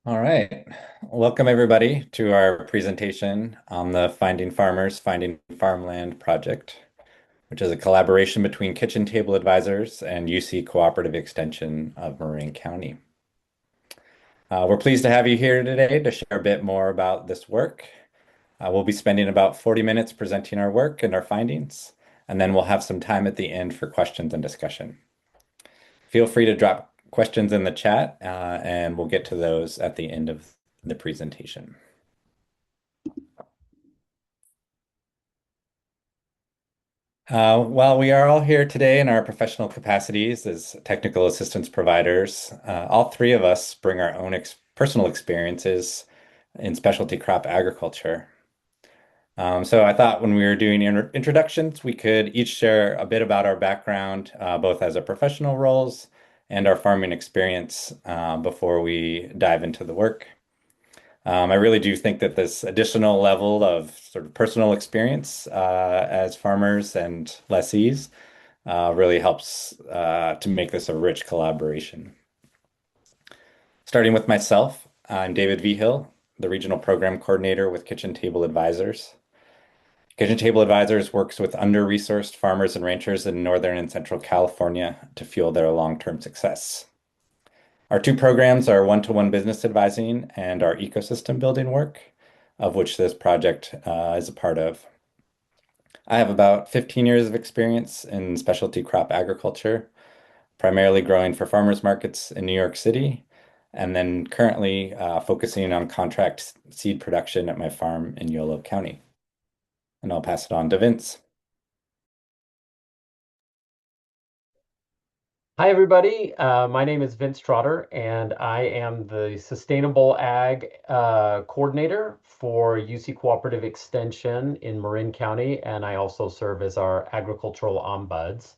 All right. Welcome everybody to our presentation on the Finding Farmers, Finding Farmland project, which is a collaboration between Kitchen Table Advisors and UC Cooperative Extension of Marin County. We're pleased to have you here today to share a bit more about this work. We'll be spending about 40 minutes presenting our work and our findings, and then we'll have some time at the end for questions and discussion. Feel free to drop questions in the chat, and we'll get to those at the end of the presentation. While we are all here today in our professional capacities as technical assistance providers, all three of us bring our own personal experiences in specialty crop agriculture. So I thought when we were doing introductions, we could each share a bit about our background, both as a professional roles and our farming experience, before we dive into the work. I really do think that this additional level of sort of personal experience as farmers and lessees really helps to make this a rich collaboration. Starting with myself, I'm David Vigil, the Regional Program Coordinator with Kitchen Table Advisors. Kitchen Table Advisors works with under-resourced farmers and ranchers in Northern and Central California to fuel their long-term success. Our two programs are one-to-one business advising and our ecosystem building work, of which this project is a part of. I have about 15 years of experience in specialty crop agriculture, primarily growing for farmers markets in New York City, and then currently focusing on contract seed production at my farm in Yolo County. And I'll pass it on to Vince. Hi, everybody. My name is Vince Trotter, and I am the Sustainable Ag Coordinator for UC Cooperative Extension in Marin County, and I also serve as our agricultural ombuds.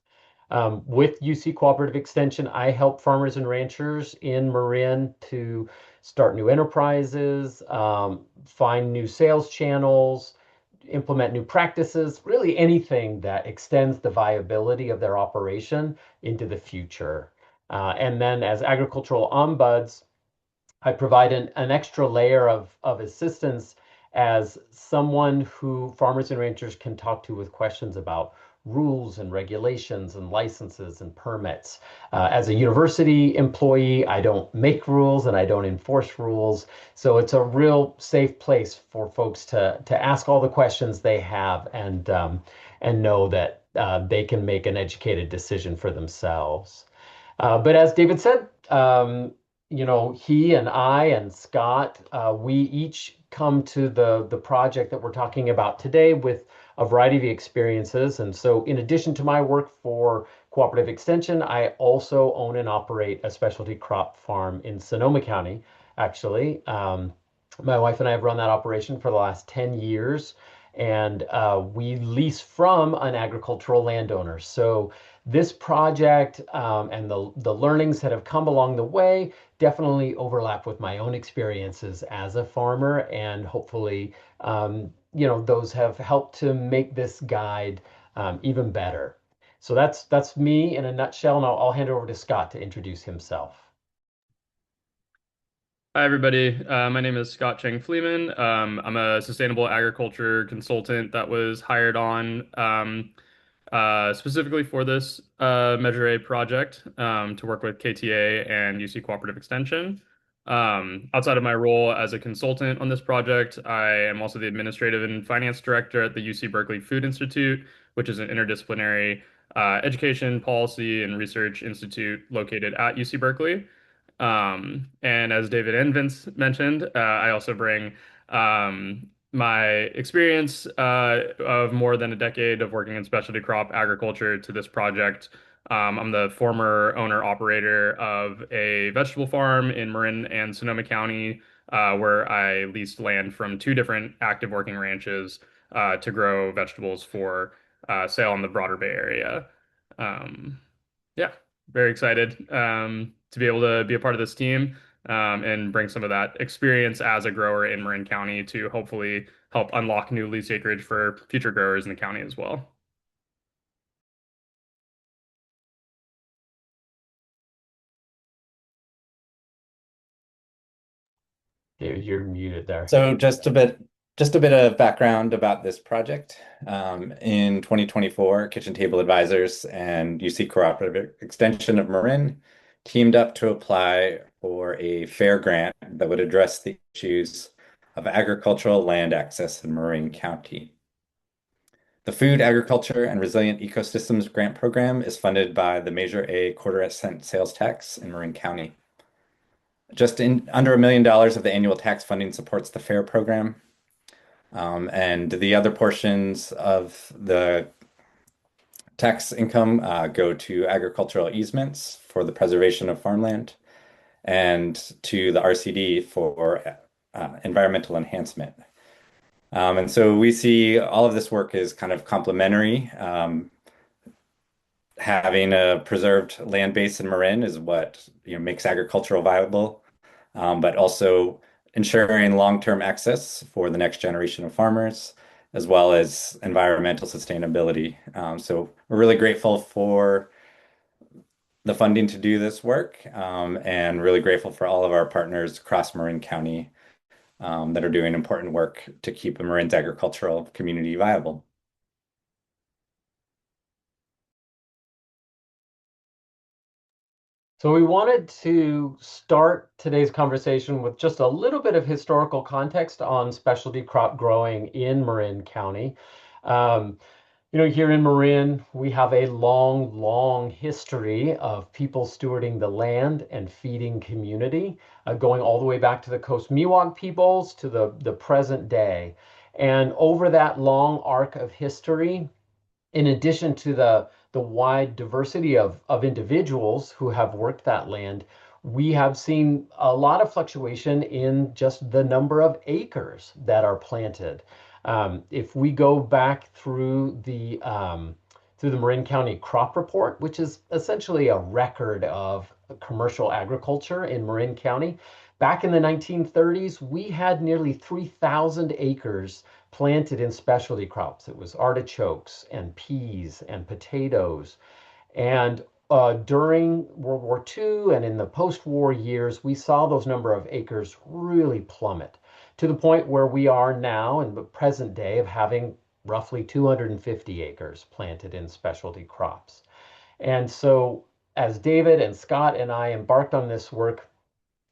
With UC Cooperative Extension, I help farmers and ranchers in Marin to start new enterprises, find new sales channels, implement new practices, really anything that extends the viability of their operation into the future. And then as agricultural ombuds, I provide an extra layer of assistance as someone who farmers and ranchers can talk to with questions about rules and regulations and licenses and permits. As a university employee, I don't make rules and I don't enforce rules. So it's a real safe place for folks to ask all the questions they have and know that they can make an educated decision for themselves. But as David said, he and I and Scott, we each come to the project that we're talking about today with a variety of experiences. And so, in addition to my work for Cooperative Extension, I also own and operate a specialty crop farm in Sonoma County, actually. My wife and I have run that operation for the last 10 years, and we lease from an agricultural landowner. So this project and the learnings that have come along the way definitely overlap with my own experiences as a farmer, and hopefully, those have helped to make this guide even better. So that's me in a nutshell, and I'll hand it over to Scott to introduce himself. Hi, everybody. My name is Scott Cheng Fleeman. I'm a sustainable agriculture consultant that was hired on specifically for this Measure A project to work with KTA and UC Cooperative Extension. Outside of my role as a consultant on this project, I am also the administrative and finance director at the UC Berkeley Food Institute, which is an interdisciplinary education, policy, and research institute located at UC Berkeley. And as David and Vince mentioned, I also bring my experience of more than a decade of working in specialty crop agriculture to this project. I'm the former owner operator of a vegetable farm in Marin and Sonoma County, where I leased land from two different active working ranches to grow vegetables for sale in the broader Bay Area. Um, yeah, very excited to be able to be a part of this team and bring some of that experience as a grower in Marin County to hopefully help unlock new lease acreage for future growers in the county as well. You're muted there. So just a bit of background about this project. In 2024, Kitchen Table Advisors and UC Cooperative Extension of Marin teamed up to apply for a fair grant that would address the issues of agricultural land access in Marin County. The Food, Agriculture, and Resilient Ecosystems Grant Program is funded by the Measure A quarter-cent sales tax in Marin County. Just in under $1 million of the annual tax funding supports the FAIR program. And the other portions of the tax income go to agricultural easements for the preservation of farmland and to the RCD for environmental enhancement. And so we see all of this work is kind of complementary. Having a preserved land base in Marin is what makes agricultural viable, but also ensuring long-term access for the next generation of farmers, as well as environmental sustainability. So we're really grateful for the funding to do this work, and really grateful for all of our partners across Marin County that are doing important work to keep Marin's agricultural community viable. So we wanted to start today's conversation with just a little bit of historical context on specialty crop growing in Marin County. Um, Here in Marin, we have a long, long history of people stewarding the land and feeding community, going all the way back to the Coast Miwok peoples to the present day. And over that long arc of history, in addition to the wide diversity of individuals who have worked that land, we have seen a lot of fluctuation in just the number of acres that are planted. If we go back through the Marin County Crop Report, which is essentially a record of commercial agriculture in Marin County, back in the 1930s, we had nearly 3,000 acres planted in specialty crops. It was artichokes and peas and potatoes. And during World War II and in the post-war years, we saw those number of acres really plummet to the point where we are now in the present day of having roughly 250 acres planted in specialty crops. And so, as David and Scott and I embarked on this work,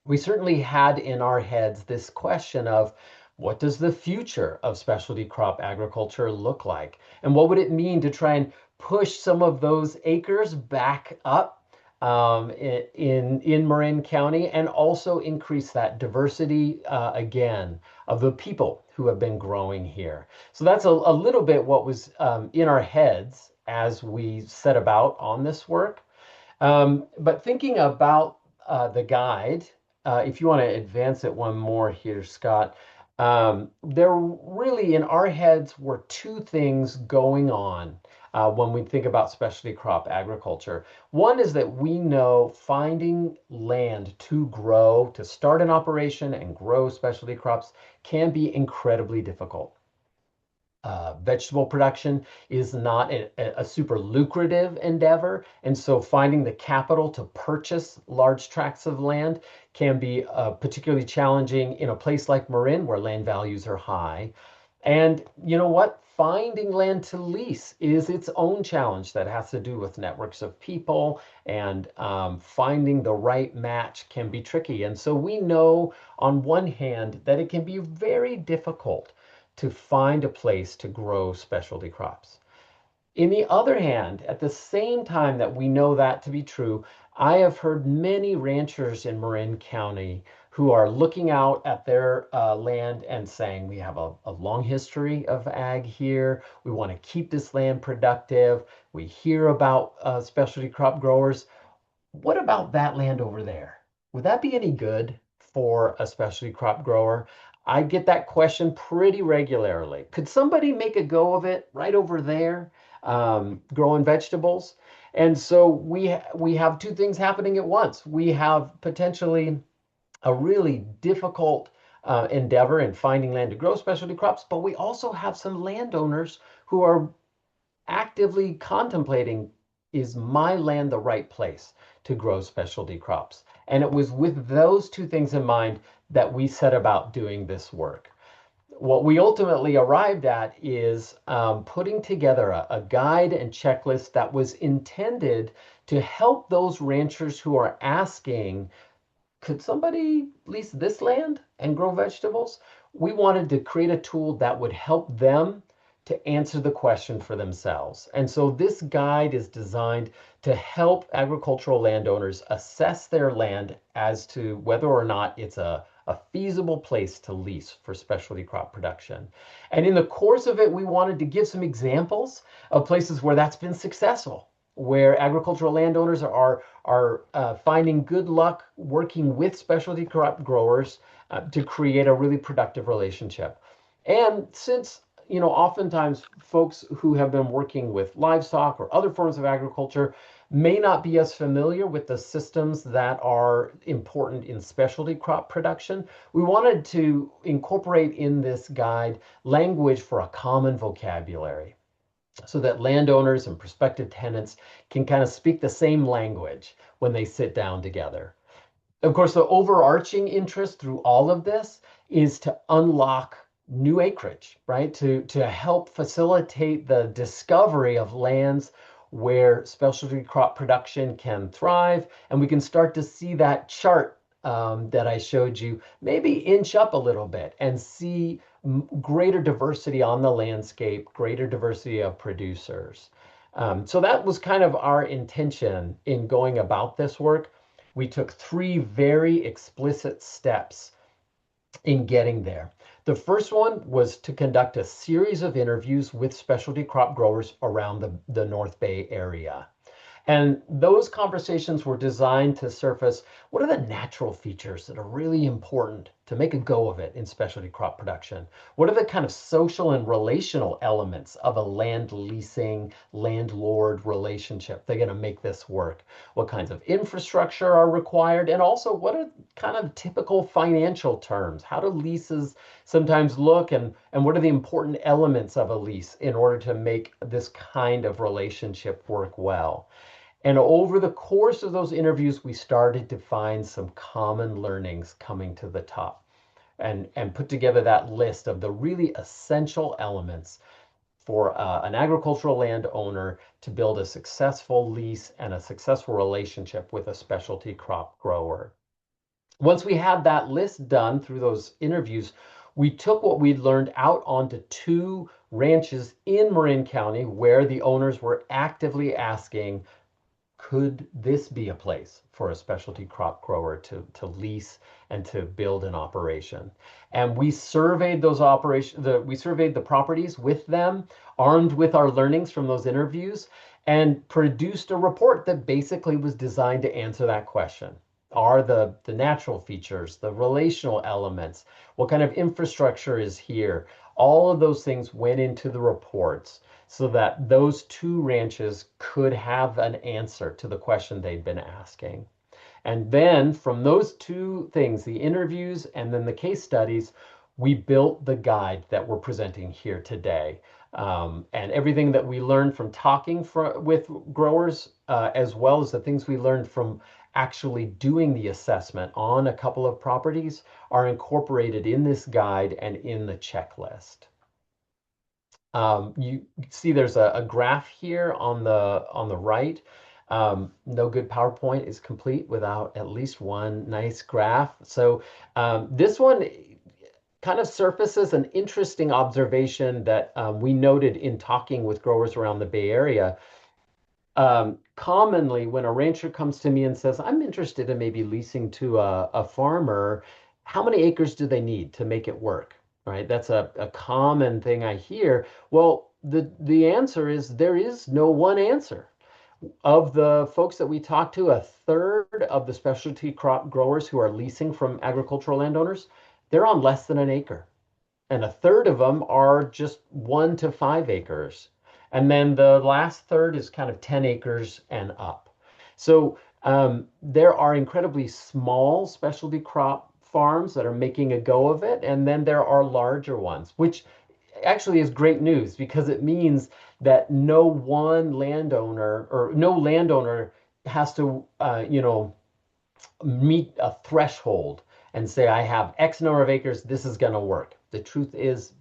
we certainly had in our heads this question of what does the future of specialty crop agriculture look like? And what would it mean to try and push some of those acres back up in Marin County and also increase that diversity again of the people who have been growing here? So that's a little bit what was in our heads as we set about on this work. But thinking about the guide, if you want to advance it one more here, Scott, there really in our heads were two things going on when we think about specialty crop agriculture. One is that we know finding land to grow, to start an operation and grow specialty crops can be incredibly difficult. Vegetable production is not a super lucrative endeavor, and so finding the capital to purchase large tracts of land can be particularly challenging in a place like Marin, where land values are high. And you know what? Finding land to lease is its own challenge that has to do with networks of people, and finding the right match can be tricky. And so we know, on one hand, that it can be very difficult to find a place to grow specialty crops. In the other hand, at the same time that we know that to be true, I have heard many ranchers in Marin County who are looking out at their land and saying, we have a long history of ag here. We want to keep this land productive. We hear about specialty crop growers. What about that land over there? Would that be any good for a specialty crop grower? I get that question pretty regularly. Could somebody make a go of it right over there, growing vegetables? And so we have two things happening at once. We have potentially a really difficult endeavor in finding land to grow specialty crops, but we also have some landowners who are actively contemplating, is my land the right place to grow specialty crops. And it was with those two things in mind that we set about doing this work. What we ultimately arrived at is putting together a guide and checklist that was intended to help those ranchers who are asking, could somebody lease this land and grow vegetables? We wanted to create a tool that would help them to answer the question for themselves. And so this guide is designed to help agricultural landowners assess their land as to whether or not it's a feasible place to lease for specialty crop production. And in the course of it, we wanted to give some examples of places where that's been successful, where agricultural landowners are finding good luck working with specialty crop growers to create a really productive relationship. And since oftentimes folks who have been working with livestock or other forms of agriculture may not be as familiar with the systems that are important in specialty crop production, we wanted to incorporate in this guide language for a common vocabulary so that landowners and prospective tenants can kind of speak the same language when they sit down together. Of course, the overarching interest through all of this is to unlock new acreage, right? To help facilitate the discovery of lands where specialty crop production can thrive. And we can start to see that chart that I showed you maybe inch up a little bit and see greater diversity on the landscape, greater diversity of producers. So that was kind of our intention in going about this work. We took three very explicit steps in getting there. The first one was to conduct a series of interviews with specialty crop growers around the North Bay area. And those conversations were designed to surface what are the natural features that are really important to make a go of it in specialty crop production? What are the kind of social and relational elements of a land leasing, landlord relationship that are going to make this work? What kinds of infrastructure are required? And also, what are kind of typical financial terms? How do leases sometimes look? And what are the important elements of a lease in order to make this kind of relationship work well? And over the course of those interviews, we started to find some common learnings coming to the top and put together that list of the really essential elements for an agricultural landowner to build a successful lease and a successful relationship with a specialty crop grower. Once we had that list done through those interviews, we took what we'd learned out onto two ranches in Marin County where the owners were actively asking, could this be a place for a specialty crop grower to lease and to build an operation? And we surveyed we surveyed the properties with them, armed with our learnings from those interviews, and produced a report that basically was designed to answer that question. Are the natural features, the relational elements, what kind of infrastructure is here? All of those things went into the reports so that those two ranches could have an answer to the question they'd been asking. And then from those two things, the interviews and then the case studies, we built the guide that we're presenting here today. And everything that we learned from talking with growers, as well as the things we learned from actually doing the assessment on a couple of properties, are incorporated in this guide and in the checklist. You see there's a graph here on the right. No good PowerPoint is complete without at least one nice graph. So this one kind of surfaces an interesting observation that we noted in talking with growers around the Bay Area. Commonly, when a rancher comes to me and says, I'm interested in maybe leasing to a farmer, how many acres do they need to make it work? Right? That's a common thing I hear. Well, the answer is there is no one answer. Of the folks that we talk to, a third of the specialty crop growers who are leasing from agricultural landowners, they're on less than an acre. And a third of them are just 1 to 5 acres. And then the last third is kind of 10 acres and up. So there are incredibly small specialty crop farms that are making a go of it. And then there are larger ones, which actually is great news because it means that no one landowner or no landowner has to, meet a threshold and say, I have X number of acres, this is going to work. The truth is,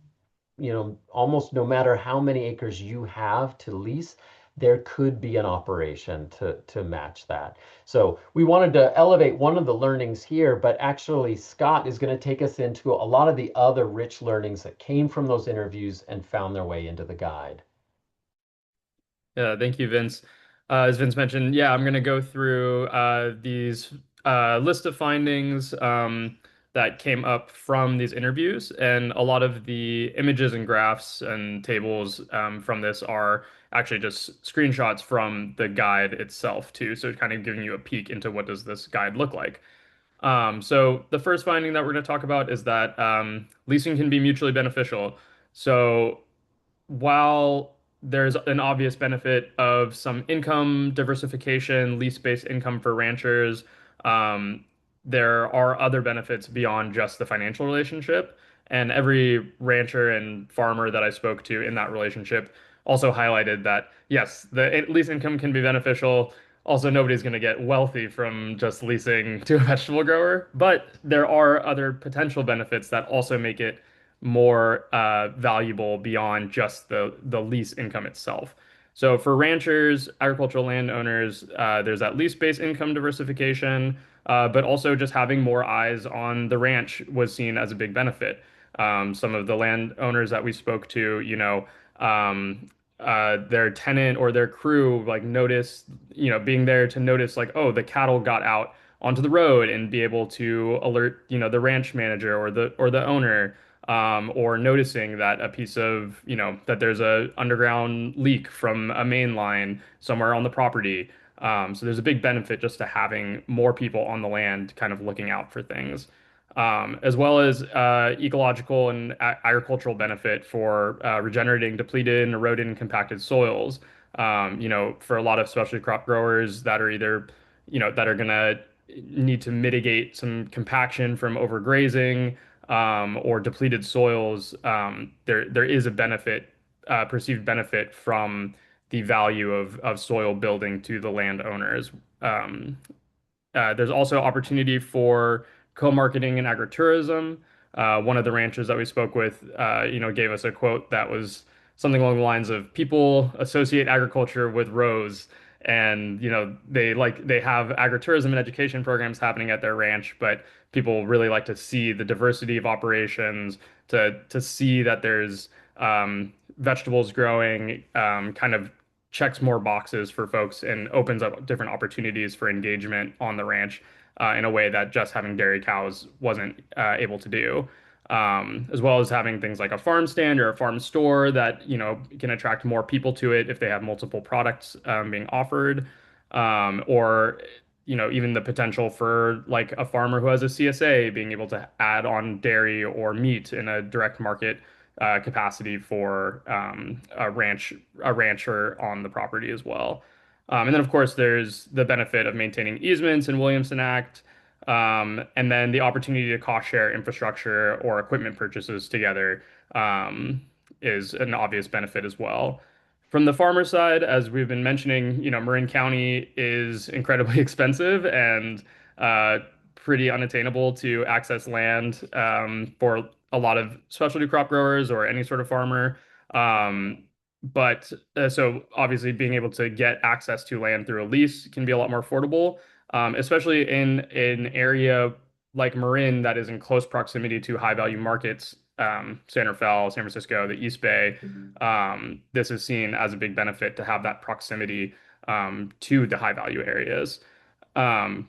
almost no matter how many acres you have to lease, there could be an operation to match that. So we wanted to elevate one of the learnings here, but actually Scott is going to take us into a lot of the other rich learnings that came from those interviews and found their way into the guide. Yeah, thank you, Vince. As Vince mentioned, yeah, I'm going to go through these list of findings that came up from these interviews, and a lot of the images and graphs and tables from this are actually just screenshots from the guide itself too. So kind of giving you a peek into what does this guide look like. So the first finding that we're going to talk about is that leasing can be mutually beneficial. So while there's an obvious benefit of some income diversification, lease-based income for ranchers, um, there are other benefits beyond just the financial relationship. And every rancher and farmer that I spoke to in that relationship also highlighted that, yes, the lease income can be beneficial. Also, nobody's going to get wealthy from just leasing to a vegetable grower, but there are other potential benefits that also make it more valuable beyond just the lease income itself. So for ranchers, agricultural landowners, there's that lease-based income diversification, but also just having more eyes on the ranch was seen as a big benefit. Some of the landowners that we spoke to, their tenant or their crew like notice, being there to notice like, oh, the cattle got out onto the road and be able to alert, the ranch manager or the owner, or noticing that a piece of, that there's a underground leak from a main line somewhere on the property. So there's a big benefit just to having more people on the land kind of looking out for things. As well as ecological and agricultural benefit for regenerating depleted and eroded and compacted soils. For a lot of specialty crop growers that are either, that are gonna need to mitigate some compaction from overgrazing, or depleted soils, there is a benefit, perceived benefit from the value of soil building to the landowners. Um, there's also opportunity for co-marketing and agritourism. One of the ranchers that we spoke with, gave us a quote that was something along the lines of people associate agriculture with rows. And, they have agritourism and education programs happening at their ranch, but people really like to see the diversity of operations, to see that there's vegetables growing, kind of checks more boxes for folks and opens up different opportunities for engagement on the ranch in a way that just having dairy cows wasn't able to do. As well as having things like a farm stand or a farm store that, can attract more people to it if they have multiple products being offered. Or, even the potential for like a farmer who has a CSA being able to add on dairy or meat in a direct market capacity for a rancher on the property as well. And then, of course, there's the benefit of maintaining easements in Williamson Act, and then the opportunity to cost share infrastructure or equipment purchases together is an obvious benefit as well. From the farmer side, as we've been mentioning, Marin County is incredibly expensive and uh, pretty unattainable to access land for a lot of specialty crop growers or any sort of farmer. But so obviously being able to get access to land through a lease can be a lot more affordable, especially in an area like Marin that is in close proximity to high value markets, San Rafael, San Francisco, the East Bay. This is seen as a big benefit to have that proximity to the high value areas.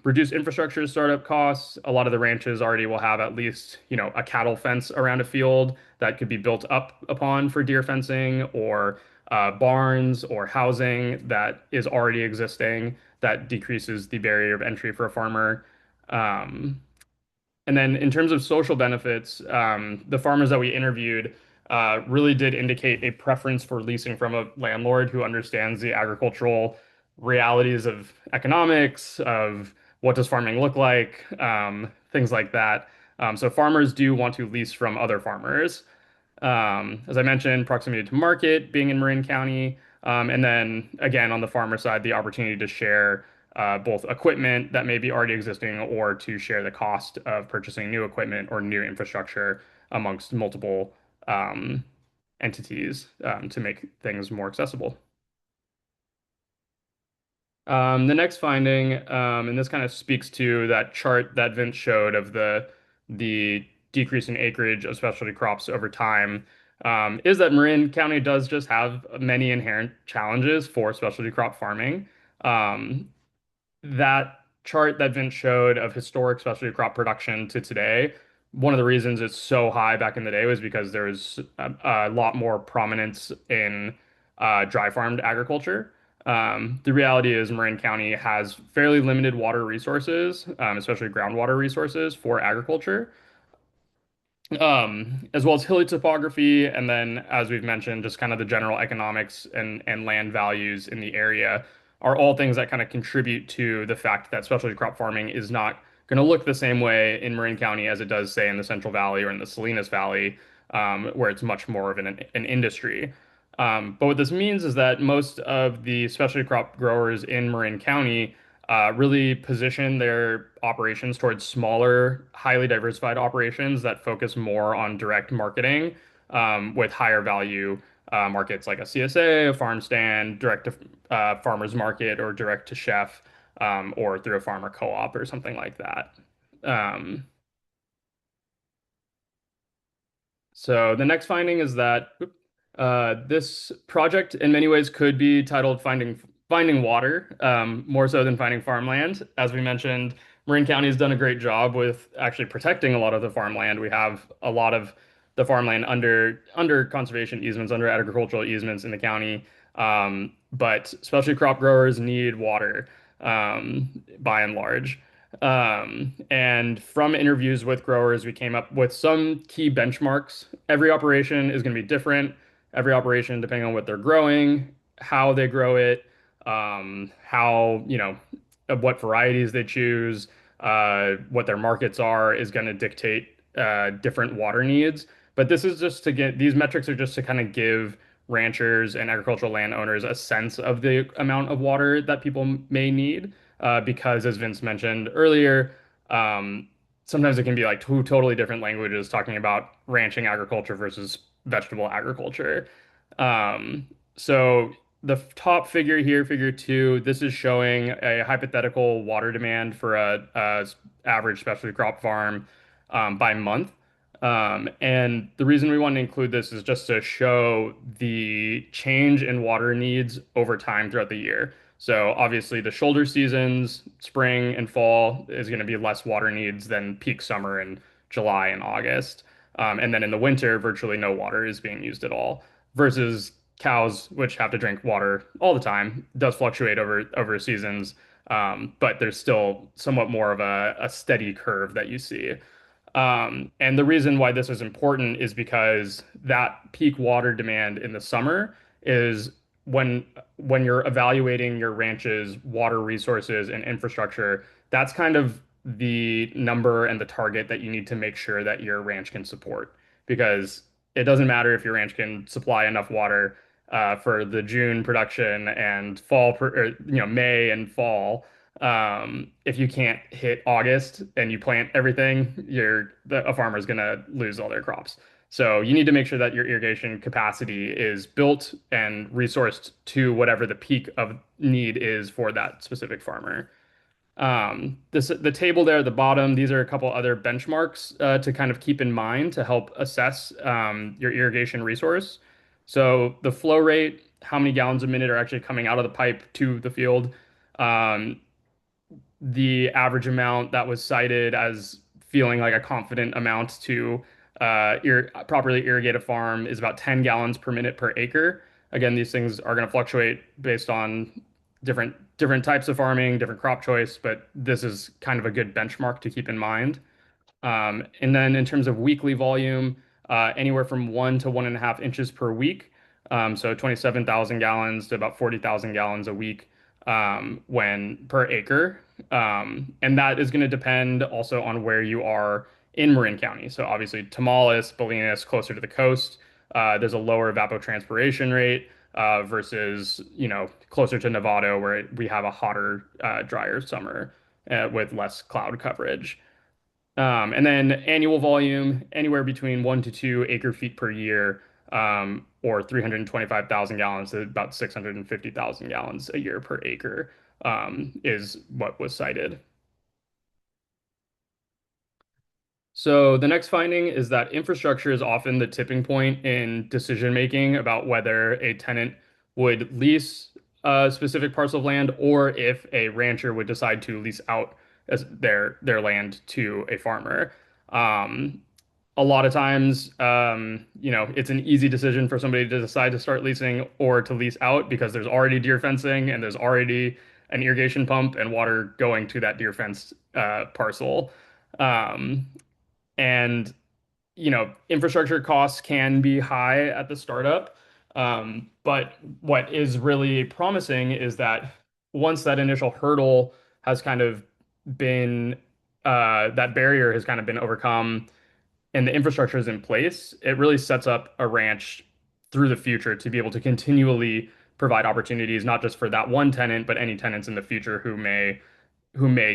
Reduce infrastructure startup costs. A lot of the ranches already will have at least, a cattle fence around a field that could be built up upon for deer fencing, or barns or housing that is already existing that decreases the barrier of entry for a farmer. Um, and then in terms of social benefits, the farmers that we interviewed really did indicate a preference for leasing from a landlord who understands the agricultural realities of economics, of what does farming look like, things like that. So farmers do want to lease from other farmers. As I mentioned, proximity to market, being in Marin County, and then again on the farmer side, the opportunity to share both equipment that may be already existing or to share the cost of purchasing new equipment or new infrastructure amongst multiple um, entities to make things more accessible. The next finding, and this kind of speaks to that chart that Vince showed of the decreasing acreage of specialty crops over time, is that Marin County does just have many inherent challenges for specialty crop farming. Um, that chart that Vince showed of historic specialty crop production to today, one of the reasons it's so high back in the day was because there's a lot more prominence in dry farmed agriculture. The reality is Marin County has fairly limited water resources, especially groundwater resources for agriculture, as well as hilly topography, and then, as we've mentioned, just kind of the general economics and land values in the area are all things that kind of contribute to the fact that specialty crop farming is not going to look the same way in Marin County as it does, say, in the Central Valley or in the Salinas Valley, where it's much more of an industry. But what this means is that most of the specialty crop growers in Marin County really position their operations towards smaller, highly diversified operations that focus more on direct marketing with higher value markets like a CSA, a farm stand, direct to farmers market, or direct to chef, or through a farmer co-op or something like that. Um, So the next finding is that this project in many ways could be titled Finding Water, more so than finding farmland. As we mentioned, Marin County has done a great job with actually protecting a lot of the farmland. We have a lot of the farmland under conservation easements, under agricultural easements in the county. But specialty crop growers need water by and large. And from interviews with growers, we came up with some key benchmarks. Every operation is going to be different. Every operation, depending on what they're growing, how they grow it, how, what varieties they choose, what their markets are, is going to dictate different water needs. But this is just to get these metrics are just to kind of give ranchers and agricultural landowners a sense of the amount of water that people may need because, as Vince mentioned earlier, um, sometimes it can be like two totally different languages talking about ranching agriculture versus vegetable agriculture. Um, so the top figure here, figure two, this is showing a hypothetical water demand for a average specialty crop farm by month. And the reason we want to include this is just to show the change in water needs over time throughout the year. So obviously the shoulder seasons, spring and fall, is going to be less water needs than peak summer in July and August. And then in the winter, virtually no water is being used at all. Versus cows, which have to drink water all the time, does fluctuate over seasons, but there's still somewhat more of a steady curve that you see. And the reason why this is important is because that peak water demand in the summer is when when you're evaluating your ranch's water resources and infrastructure, that's kind of the number and the target that you need to make sure that your ranch can support. Because it doesn't matter if your ranch can supply enough water for the June production and May and fall, if you can't hit August and you plant everything, a farmer's gonna lose all their crops. So you need to make sure that your irrigation capacity is built and resourced to whatever the peak of need is for that specific farmer. The table there at the bottom, these are a couple other benchmarks to kind of keep in mind to help assess your irrigation resource. So the flow rate, how many gallons a minute are actually coming out of the pipe to the field. Um, the average amount that was cited as feeling like a confident amount to properly irrigate a farm is about 10 gallons per minute per acre. Again, these things are going to fluctuate based on different types of farming, different crop choice, but this is kind of a good benchmark to keep in mind. And then in terms of weekly volume, anywhere from 1 to 1.5 inches per week. So 27,000 gallons to about 40,000 gallons a week when per acre. And that is going to depend also on where you are in Marin County. So obviously Tamales, Bolinas, closer to the coast, there's a lower evapotranspiration rate. versus, closer to Nevada where we have a hotter, drier summer with less cloud coverage. And then annual volume, anywhere between 1 to 2 acre feet per year, or 325,000 gallons to about 650,000 gallons a year per acre, is what was cited. So the next finding is that infrastructure is often the tipping point in decision making about whether a tenant would lease a specific parcel of land or if a rancher would decide to lease out their land to a farmer. Um, a lot of times, it's an easy decision for somebody to decide to start leasing or to lease out because there's already deer fencing and there's already an irrigation pump and water going to that deer fence parcel. Um, and infrastructure costs can be high at the startup. But what is really promising is that once that initial hurdle has kind of been that barrier has kind of been overcome and the infrastructure is in place, it really sets up a ranch through the future to be able to continually provide opportunities, not just for that one tenant, but any tenants in the future who may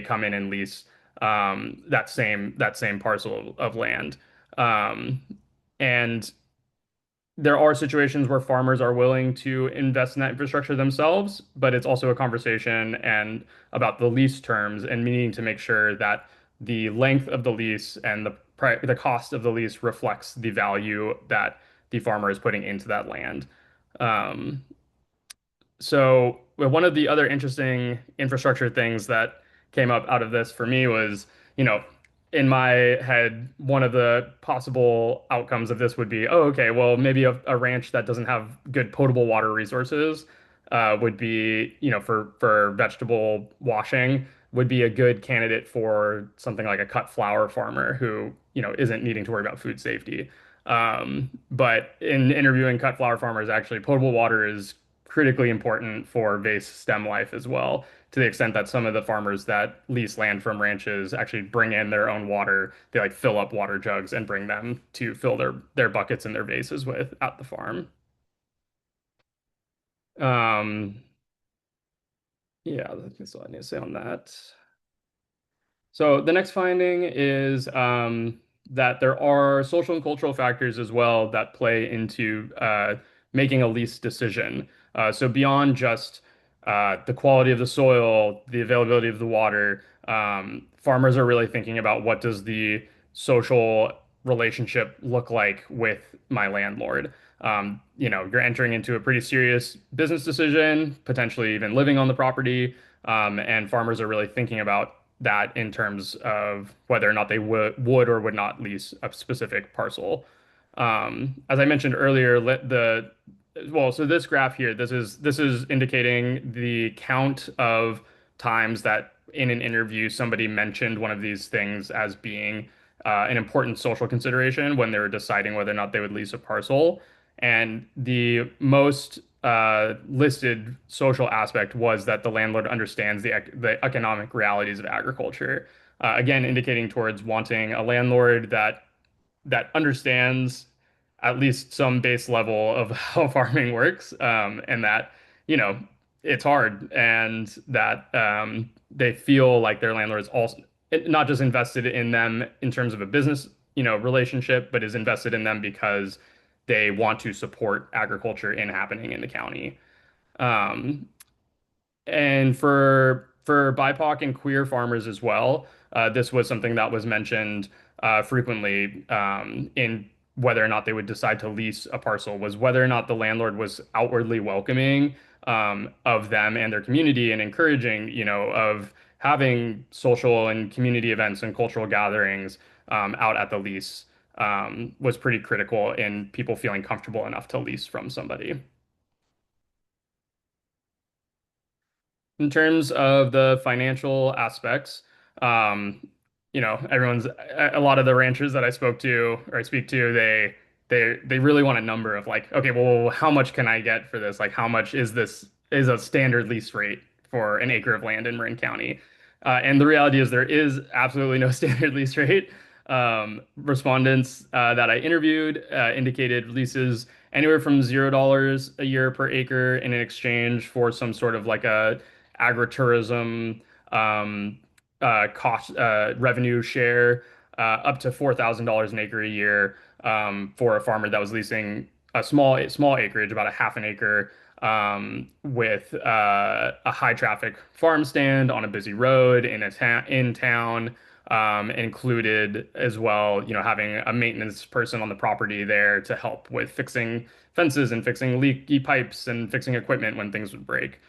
come in and lease that same parcel of land. Um, and there are situations where farmers are willing to invest in that infrastructure themselves, but it's also a conversation and about the lease terms and needing to make sure that the length of the lease and the cost of the lease reflects the value that the farmer is putting into that land. Um, so one of the other interesting infrastructure things that came up out of this for me was, you know, in my head, one of the possible outcomes of this would be, oh, okay, well, maybe a ranch that doesn't have good potable water resources would be, for vegetable washing, would be a good candidate for something like a cut flower farmer who, isn't needing to worry about food safety. But in interviewing cut flower farmers, actually, potable water is critically important for vase stem life as well, to the extent that some of the farmers that lease land from ranches actually bring in their own water. They like fill up water jugs and bring them to fill their buckets and their vases with at the farm. Um, yeah, that's all I need to say on that. So the next finding is that there are social and cultural factors as well that play into making a lease decision. So beyond just the quality of the soil, the availability of the water, farmers are really thinking about what does the social relationship look like with my landlord. You're entering into a pretty serious business decision, potentially even living on the property, and farmers are really thinking about that in terms of whether or not they would or would not lease a specific parcel. As I mentioned earlier, so this graph here, this is indicating the count of times that in an interview somebody mentioned one of these things as being an important social consideration when they were deciding whether or not they would lease a parcel. And the most listed social aspect was that the landlord understands the economic realities of agriculture. Again, indicating towards wanting a landlord that understands at least some base level of how farming works, and that, you know, it's hard, and that they feel like their landlord is also not just invested in them in terms of a business, relationship, but is invested in them because they want to support agriculture in happening in the county. Um, and for BIPOC and queer farmers as well, this was something that was mentioned frequently in whether or not they would decide to lease a parcel, was whether or not the landlord was outwardly welcoming of them and their community and encouraging, of having social and community events and cultural gatherings out at the lease, was pretty critical in people feeling comfortable enough to lease from somebody. In terms of the financial aspects, um, a lot of the ranchers that I spoke to or I speak to, they really want a number of like, okay, well, how much can I get for this? Like, how much is a standard lease rate for an acre of land in Marin County? And the reality is there is absolutely no standard lease rate. Respondents that I interviewed indicated leases anywhere from $0 a year per acre in exchange for some sort of like a agritourism um, cost revenue share, up to $4,000 an acre a year for a farmer that was leasing a small acreage, about a half an acre, with a high traffic farm stand on a busy road in town. Included as well, having a maintenance person on the property there to help with fixing fences and fixing leaky pipes and fixing equipment when things would break.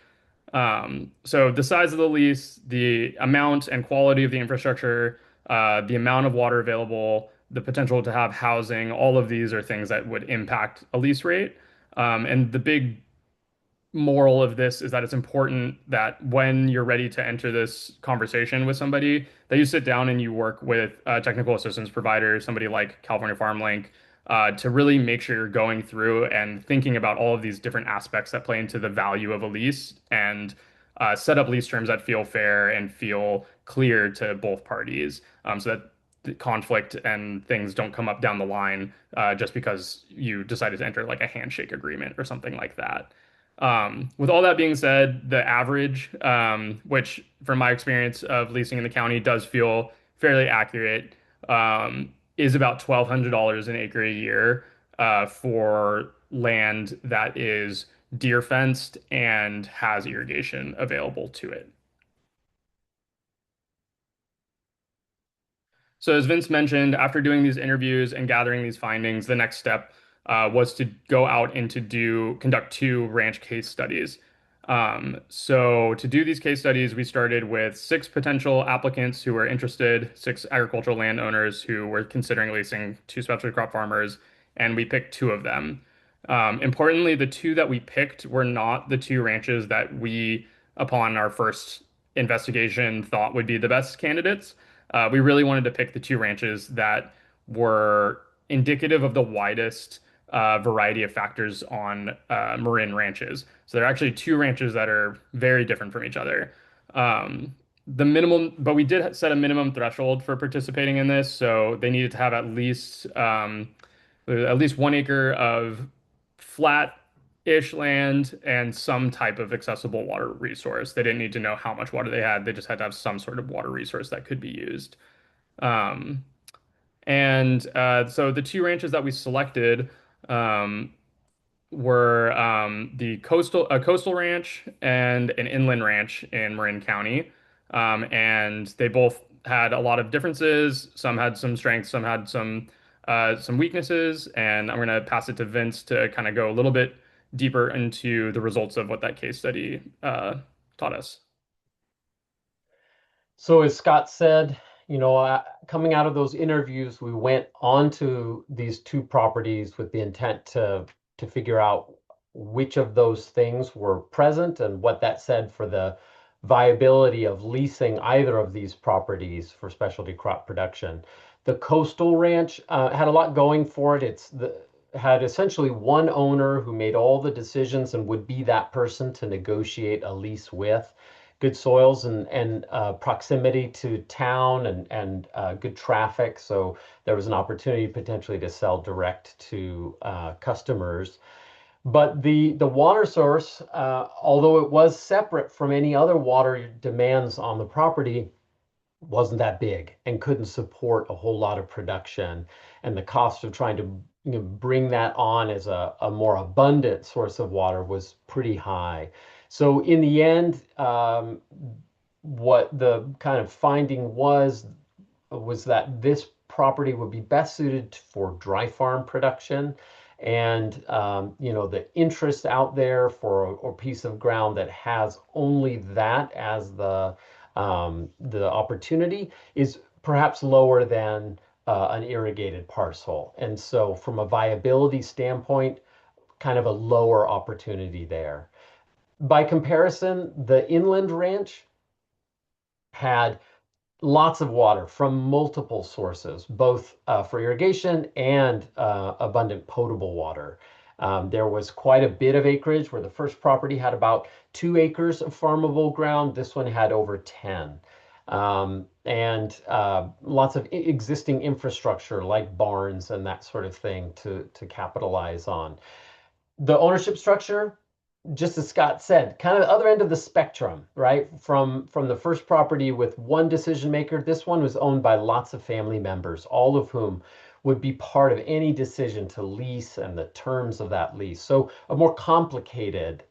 So the size of the lease, the amount and quality of the infrastructure, the amount of water available, the potential to have housing, all of these are things that would impact a lease rate. And the big moral of this is that it's important that when you're ready to enter this conversation with somebody, that you sit down and you work with a technical assistance provider, somebody like California FarmLink, to really make sure you're going through and thinking about all of these different aspects that play into the value of a lease and set up lease terms that feel fair and feel clear to both parties, so that the conflict and things don't come up down the line just because you decided to enter like a handshake agreement or something like that. With all that being said, the average, which from my experience of leasing in the county does feel fairly accurate, is about $1,200 an acre a year for land that is deer fenced and has irrigation available to it. So, as Vince mentioned, after doing these interviews and gathering these findings, the next step was to go out and conduct two ranch case studies. So, to do these case studies, we started with six potential applicants who were interested, six agricultural landowners who were considering leasing to specialty crop farmers, and we picked two of them. Importantly, the two that we picked were not the two ranches that we, upon our first investigation, thought would be the best candidates. We really wanted to pick the two ranches that were indicative of the widest variety of factors on Marin ranches. So there are actually two ranches that are very different from each other. The minimum, but we did set a minimum threshold for participating in this, so they needed to have at least 1 acre of flat-ish land and some type of accessible water resource. They didn't need to know how much water they had. They just had to have some sort of water resource that could be used. Um, so the two ranches that we selected um, were a coastal ranch and an inland ranch in Marin County. And they both had a lot of differences. Some had some strengths, some had some weaknesses. And I'm going to pass it to Vince to kind of go a little bit deeper into the results of what that case study taught us. So as Scott said, coming out of those interviews, we went on to these two properties with the intent to figure out which of those things were present and what that said for the viability of leasing either of these properties for specialty crop production. The coastal ranch had a lot going for it. Had essentially one owner who made all the decisions and would be that person to negotiate a lease with. Good soils and proximity to town and good traffic. So there was an opportunity potentially to sell direct to customers. But the water source, although it was separate from any other water demands on the property, wasn't that big and couldn't support a whole lot of production. And the cost of trying to bring that on as a more abundant source of water was pretty high. So in the end, what the kind of finding was that this property would be best suited for dry farm production. And the interest out there for a piece of ground that has only that as the opportunity is perhaps lower than an irrigated parcel. And so from a viability standpoint, kind of a lower opportunity there. By comparison, the inland ranch had lots of water from multiple sources, both for irrigation and abundant potable water. There was quite a bit of acreage where the first property had about 2 acres of farmable ground. This one had over 10. and lots of existing infrastructure like barns and that sort of thing to capitalize on. The ownership structure, just as Scott said, kind of the other end of the spectrum, right? From the first property with one decision maker, this one was owned by lots of family members, all of whom would be part of any decision to lease and the terms of that lease. So a more complicated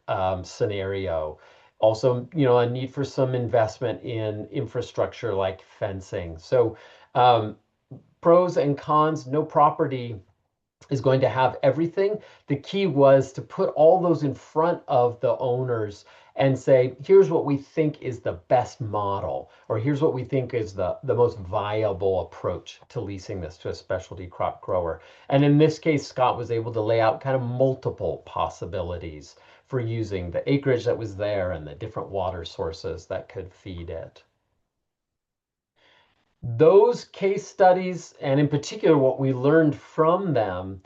scenario. Also, a need for some investment in infrastructure like fencing. So um, pros and cons, no property is going to have everything. The key was to put all those in front of the owners and say, here's what we think is the best model, or here's what we think is the most viable approach to leasing this to a specialty crop grower. And in this case, Scott was able to lay out kind of multiple possibilities for using the acreage that was there and the different water sources that could feed it. Those case studies, and in particular what we learned from them,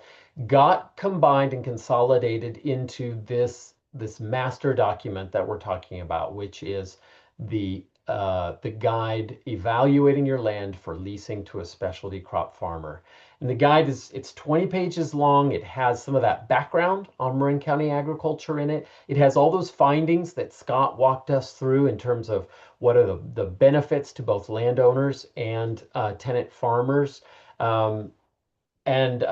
got combined and consolidated into this master document that we're talking about, which is the guide evaluating your land for leasing to a specialty crop farmer. And the guide it's 20 pages long. It has some of that background on Marin County agriculture in it. It has all those findings that Scott walked us through in terms of what are the benefits to both landowners and tenant farmers. And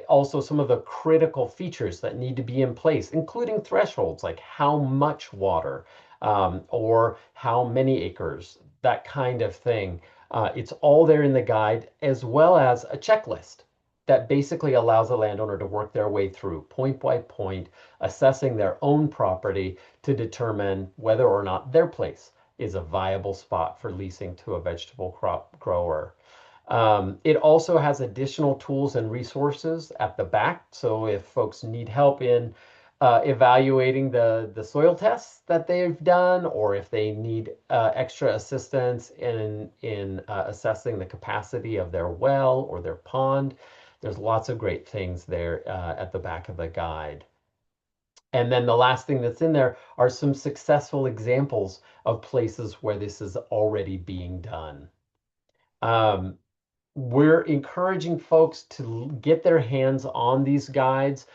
also some of the critical features that need to be in place, including thresholds like how much water or how many acres, that kind of thing. It's all there in the guide, as well as a checklist that basically allows a landowner to work their way through point by point, assessing their own property to determine whether or not their place is a viable spot for leasing to a vegetable crop grower. It also has additional tools and resources at the back. So if folks need help in evaluating the soil tests that they've done, or if they need extra assistance in assessing the capacity of their well or their pond, there's lots of great things there at the back of the guide. And then the last thing that's in there are some successful examples of places where this is already being done. Um, we're encouraging folks to get their hands on these guides.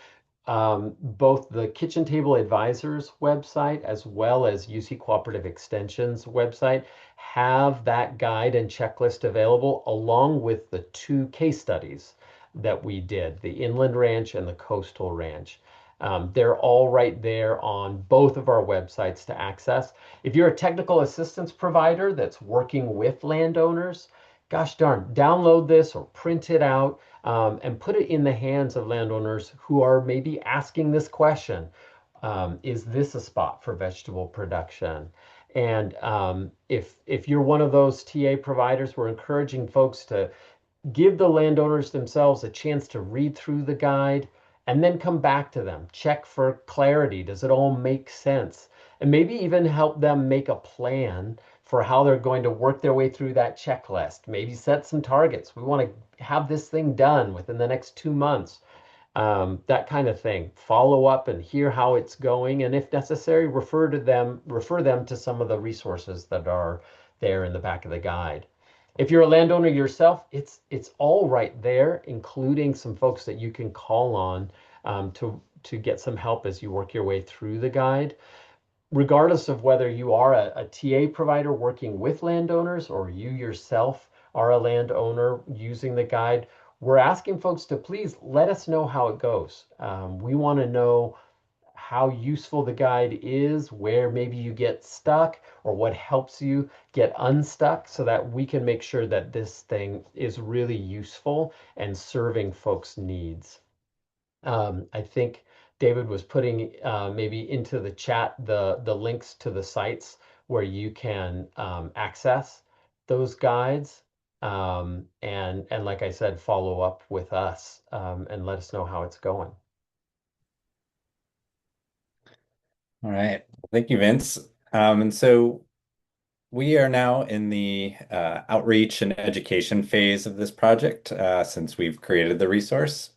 Both the Kitchen Table Advisors website as well as UC Cooperative Extension's website have that guide and checklist available, along with the two case studies that we did, the Inland Ranch and the Coastal Ranch. They're all right there on both of our websites to access. If you're a technical assistance provider that's working with landowners, gosh darn, download this or print it out and put it in the hands of landowners who are maybe asking this question. Is this a spot for vegetable production? And if you're one of those TA providers, we're encouraging folks to give the landowners themselves a chance to read through the guide and then come back to them. Check for clarity. Does it all make sense? And maybe even help them make a plan for how they're going to work their way through that checklist. Maybe set some targets. We want to have this thing done within the next 2 months. That kind of thing. Follow up and hear how it's going, and if necessary, refer them to some of the resources that are there in the back of the guide. If you're a landowner yourself, it's all right there, including some folks that you can call on to get some help as you work your way through the guide. Regardless of whether you are a TA provider working with landowners or you yourself are a landowner using the guide, we're asking folks to please let us know how it goes. We want to know how useful the guide is, where maybe you get stuck, or what helps you get unstuck so that we can make sure that this thing is really useful and serving folks' needs. I think David was putting maybe into the chat the links to the sites where you can access those guides. And like I said, follow up with us and let us know how it's going. All right. Thank you, Vince. And so we are now in the outreach and education phase of this project since we've created the resource.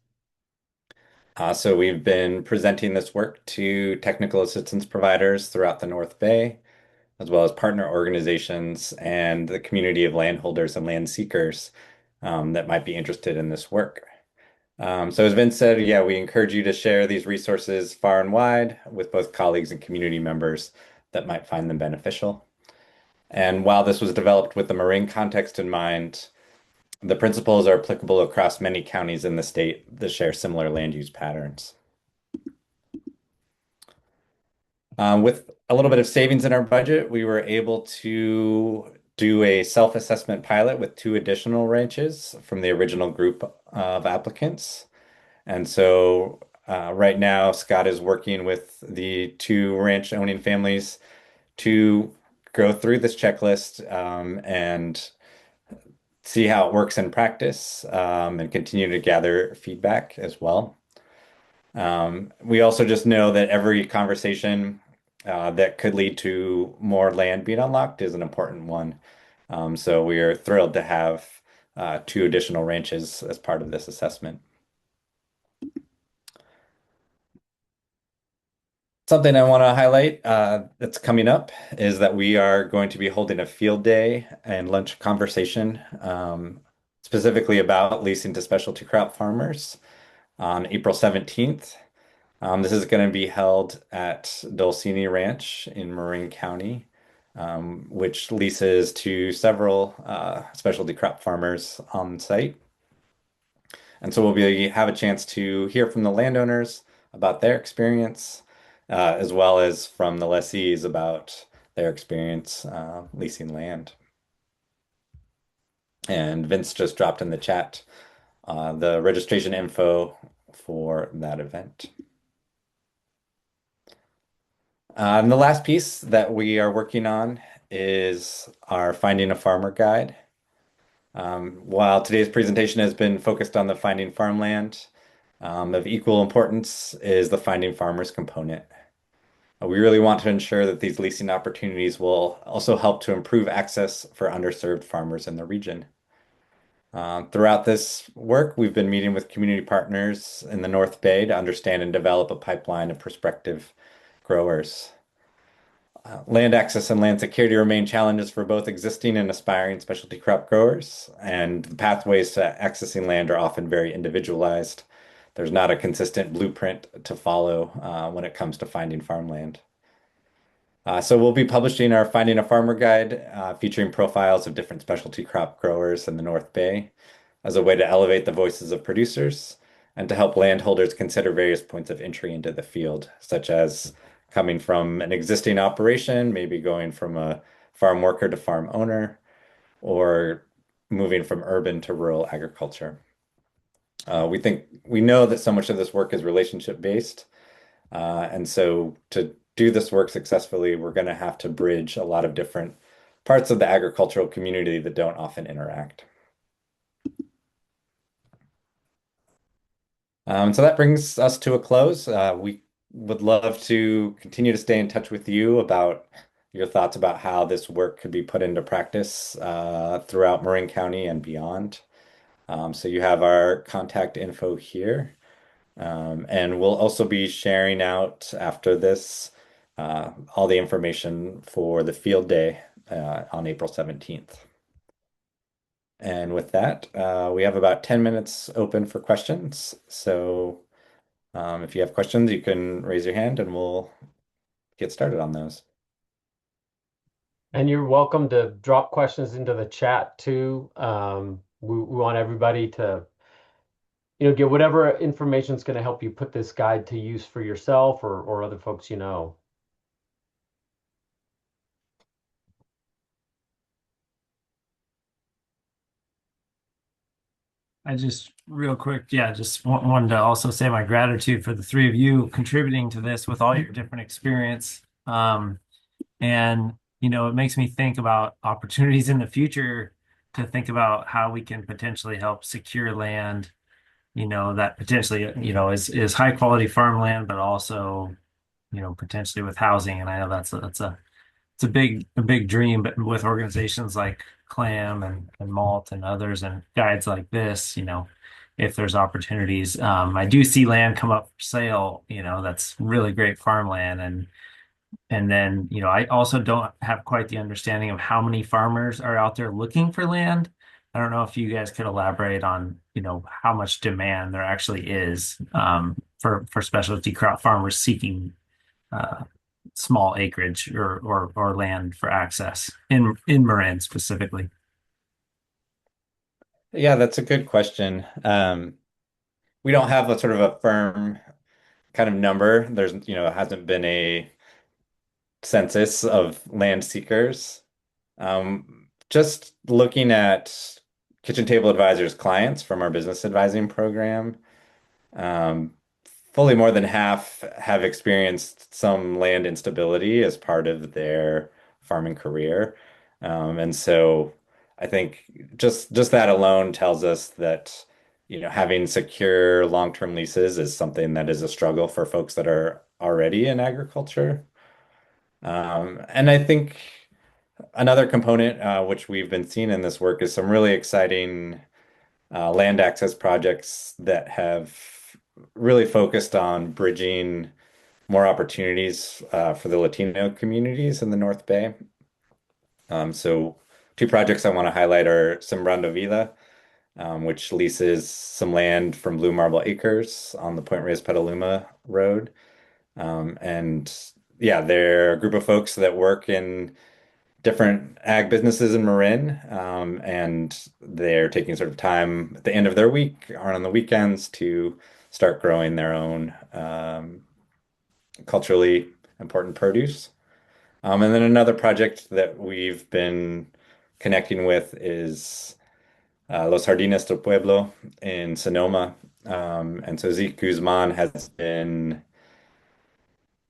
So we've been presenting this work to technical assistance providers throughout the North Bay, as well as partner organizations and the community of landholders and land seekers that might be interested in this work. So as Vince said, yeah, we encourage you to share these resources far and wide with both colleagues and community members that might find them beneficial. And while this was developed with the Marin context in mind, the principles are applicable across many counties in the state that share similar land use patterns. With a little bit of savings in our budget, we were able to do a self-assessment pilot with 2 additional ranches from the original group of applicants. And so right now, Scott is working with the 2 ranch owning families to go through this checklist and see how it works in practice and continue to gather feedback as well. We also just know that every conversation that could lead to more land being unlocked is an important one. So we are thrilled to have 2 additional ranches as part of this assessment. Something I want to highlight that's coming up is that we are going to be holding a field day and lunch conversation specifically about leasing to specialty crop farmers on April 17th. This is going to be held at Dulcini Ranch in Marin County, which leases to several specialty crop farmers on site. And so have a chance to hear from the landowners about their experience, as well as from the lessees about their experience leasing land. And Vince just dropped in the chat the registration info for that event. And the last piece that we are working on is our Finding a Farmer guide. While today's presentation has been focused on the finding farmland, of equal importance is the finding farmers component. We really want to ensure that these leasing opportunities will also help to improve access for underserved farmers in the region. Throughout this work, we've been meeting with community partners in the North Bay to understand and develop a pipeline of prospective growers. Land access and land security remain challenges for both existing and aspiring specialty crop growers, and the pathways to accessing land are often very individualized. There's not a consistent blueprint to follow when it comes to finding farmland. So we'll be publishing our Finding a Farmer guide featuring profiles of different specialty crop growers in the North Bay as a way to elevate the voices of producers and to help landholders consider various points of entry into the field, such as coming from an existing operation, maybe going from a farm worker to farm owner, or moving from urban to rural agriculture. We know that so much of this work is relationship based, and so to do this work successfully, we're going to have to bridge a lot of different parts of the agricultural community that don't often interact. So that brings us to a close. We would love to continue to stay in touch with you about your thoughts about how this work could be put into practice throughout Marin County and beyond. So you have our contact info here. And we'll also be sharing out after this all the information for the field day on April 17th. And with that, we have about 10 minutes open for questions. So if you have questions, you can raise your hand and we'll get started on those. And you're welcome to drop questions into the chat too. We want everybody to get whatever information is going to help you put this guide to use for yourself or other folks you know. I just real quick, yeah, just wanted to also say my gratitude for the 3 of you contributing to this with all your different experience. And it makes me think about opportunities in the future to think about how we can potentially help secure land, that potentially, is high quality farmland, but also, potentially with housing. And I know it's a big dream, but with organizations like Clam and Malt and others and guides like this, if there's opportunities, I do see land come up for sale, that's really great farmland, and And then, I also don't have quite the understanding of how many farmers are out there looking for land. I don't know if you guys could elaborate on, how much demand there actually is for specialty crop farmers seeking uh, small acreage or land for access in Marin specifically. Yeah, that's a good question. We don't have a sort of a firm kind of number. Hasn't been a census of land seekers. Just looking at Kitchen Table Advisors clients from our business advising program, um, fully more than half have experienced some land instability as part of their farming career. And so I think just that alone tells us that, having secure long-term leases is something that is a struggle for folks that are already in agriculture. And I think another component, which we've been seeing in this work, is some really exciting land access projects that have really focused on bridging more opportunities for the Latino communities in the North Bay. So, two projects I want to highlight are Sembrando Vida, which leases some land from Blue Marble Acres on the Point Reyes Petaluma Road. And yeah, they're a group of folks that work in different ag businesses in Marin, and they're taking sort of time at the end of their week or on the weekends to start growing their own culturally important produce. And then another project that we've been connecting with is Los Jardines del Pueblo in Sonoma. And so Zeke Guzman has been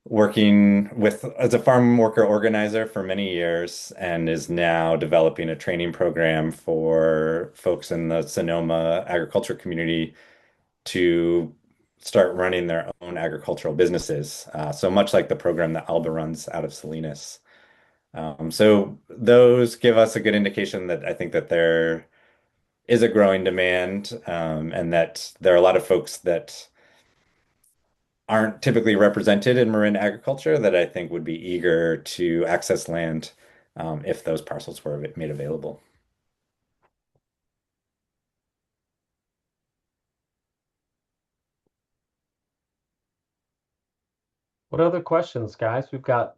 working with as a farm worker organizer for many years and is now developing a training program for folks in the Sonoma agriculture community to start running their own agricultural businesses. So much like the program that Alba runs out of Salinas. So those give us a good indication that I think that there is a growing demand, and that there are a lot of folks that aren't typically represented in marine agriculture that I think would be eager to access land, if those parcels were made available. What other questions, guys? We've got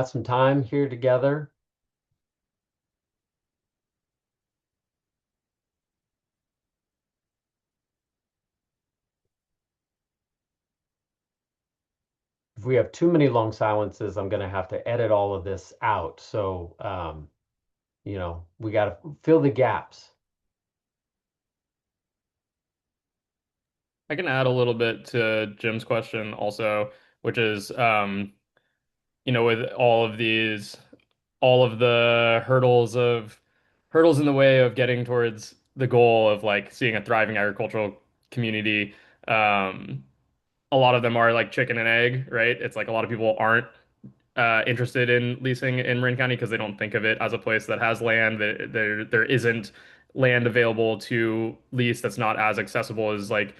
some time here together. If we have too many long silences, I'm going to have to edit all of this out. So, we got to fill the gaps. I can add a little bit to Jim's question also, which is, with all of the hurdles in the way of getting towards the goal of like seeing a thriving agricultural community. Um, a lot of them are like chicken and egg, right? It's like a lot of people aren't interested in leasing in Marin County because they don't think of it as a place that has land. There isn't land available to lease that's not as accessible as like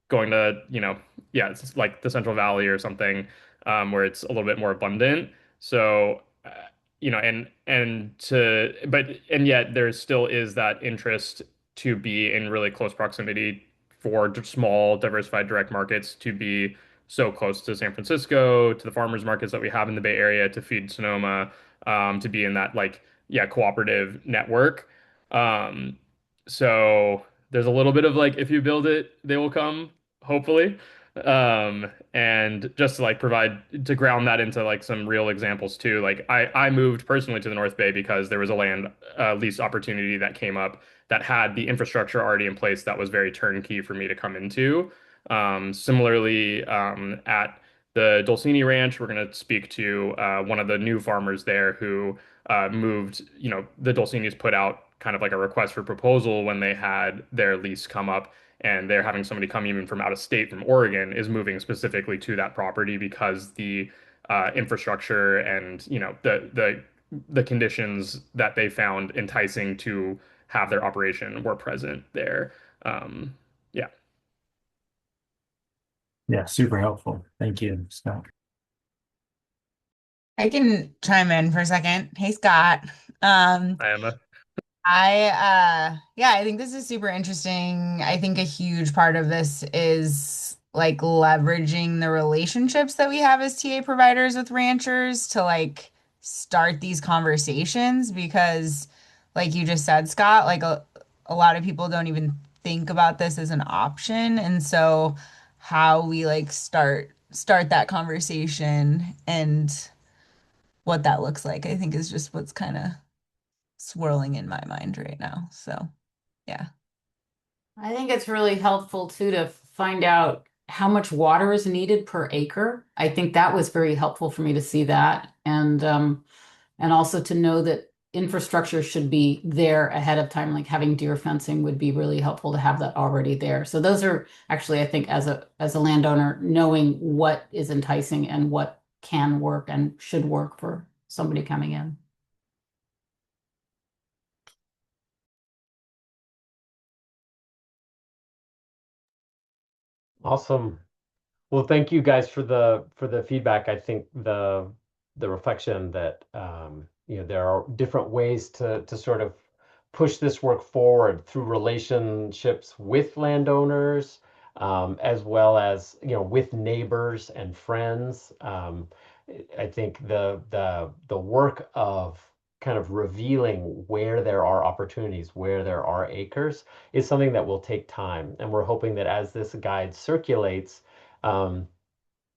going to, yeah, it's like the Central Valley or something, where it's a little bit more abundant. So, and yet there still is that interest to be in really close proximity for small, diversified direct markets to be so close to San Francisco, to the farmers markets that we have in the Bay Area to feed Sonoma, to be in that like, yeah, cooperative network. Um, so there's a little bit of like, if you build it, they will come hopefully. And just to like provide to ground that into like some real examples too. Like I moved personally to the North Bay because there was a land lease opportunity that came up that had the infrastructure already in place that was very turnkey for me to come into. Similarly, at the Dolcini Ranch, we're going to speak to one of the new farmers there who moved. The Dolcinis put out kind of like a request for proposal when they had their lease come up, and they're having somebody come even from out of state from Oregon is moving specifically to that property because the infrastructure and the conditions that they found enticing to have their operation were present there. Yeah. Yeah, super helpful. Thank you, Scott. I can chime in for a second. Hey, Scott. Um, I am a yeah, I think this is super interesting. I think a huge part of this is like leveraging the relationships that we have as TA providers with ranchers to like start these conversations because like you just said, Scott, like a lot of people don't even think about this as an option. And so how we like start that conversation and what that looks like, I think is just what's kind of swirling in my mind right now. So, yeah. I think it's really helpful too to find out how much water is needed per acre. I think that was very helpful for me to see that, and also to know that infrastructure should be there ahead of time, like having deer fencing would be really helpful to have that already there. So those are actually, I think, as a landowner, knowing what is enticing and what can work and should work for somebody coming in. Awesome. Well, thank you guys for the feedback. I think the reflection that there are different ways to sort of push this work forward through relationships with landowners, as well as with neighbors and friends. I think the work of kind of revealing where there are opportunities, where there are acres, is something that will take time, and we're hoping that as this guide circulates, um,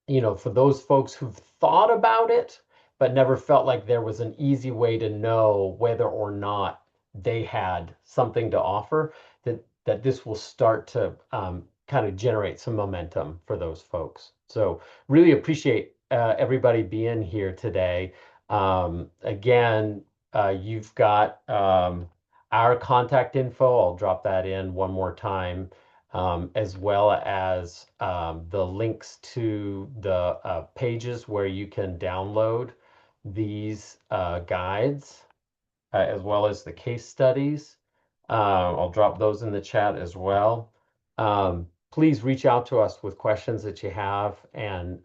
for those folks who've thought about it, but never felt like there was an easy way to know whether or not they had something to offer, that this will start to kind of generate some momentum for those folks. So really appreciate everybody being here today. Again, you've got our contact info. I'll drop that in one more time, as well as the links to the pages where you can download these guides, as well as the case studies. I'll drop those in the chat as well. Please reach out to us with questions that you have, and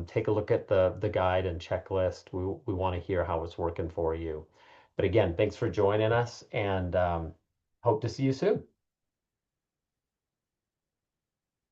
take a look at the guide and checklist. We want to hear how it's working for you. But again, thanks for joining us, and hope to see you soon.